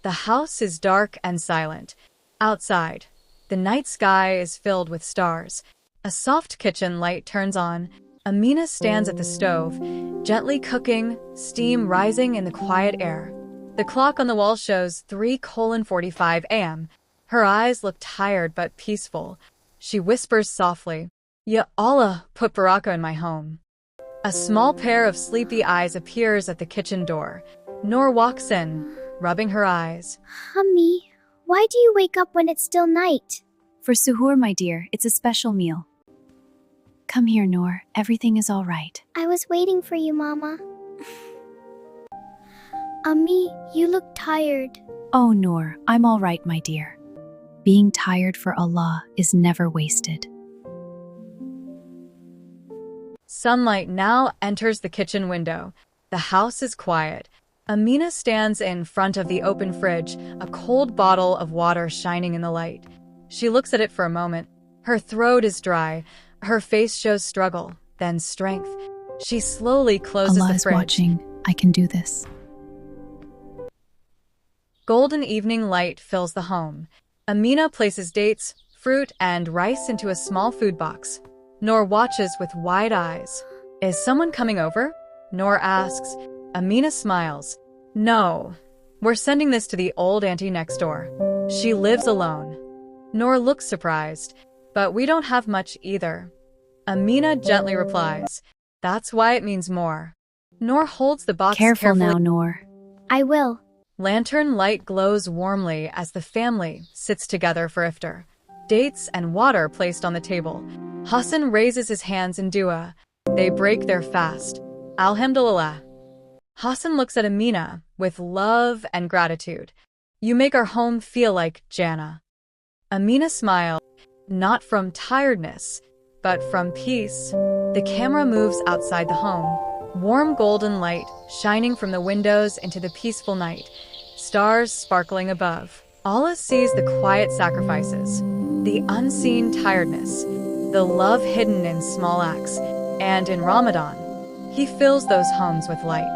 The house is dark and silent. Outside, the night sky is filled with stars. A soft kitchen light turns on. Amina stands at the stove, gently cooking, steam rising in the quiet air. The clock on the wall shows 3:45 a.m. Her eyes look tired but peaceful. She whispers softly, "Ya Allah, put baraka in my home." A small pair of sleepy eyes appears at the kitchen door. Noor walks in, rubbing her eyes. Hummy, why do you wake up when it's still night? For suhoor, my dear, it's a special meal. Come here, Noor. Everything is all right. I was waiting for you, Mama. Ummi, you look tired. Oh, Noor, I'm all right, my dear. Being tired for Allah is never wasted. Sunlight now enters the kitchen window. The house is quiet. Amina stands in front of the open fridge, a cold bottle of water shining in the light. She looks at it for a moment. Her throat is dry. Her face shows struggle, then strength. She slowly closes Allah the is fridge. watching. I can do this. Golden evening light fills the home. Amina places dates, fruit, and rice into a small food box. Noor watches with wide eyes. Is someone coming over? Noor asks. Amina smiles. No, we're sending this to the old auntie next door. She lives alone. Noor looks surprised, but we don't have much either. Amina gently replies. That's why it means more. Noor holds the box Careful carefully. now, Noor. I will. Lantern light glows warmly as the family sits together for iftar. Dates and water placed on the table. Hassan raises his hands in dua. They break their fast. Alhamdulillah. Hassan looks at Amina with love and gratitude. You make our home feel like Jannah. Amina smiled, not from tiredness, but from peace. The camera moves outside the home. Warm golden light shining from the windows into the peaceful night. Stars sparkling above. Allah sees the quiet sacrifices, the unseen tiredness, the love hidden in small acts, and in Ramadan, He fills those homes with light.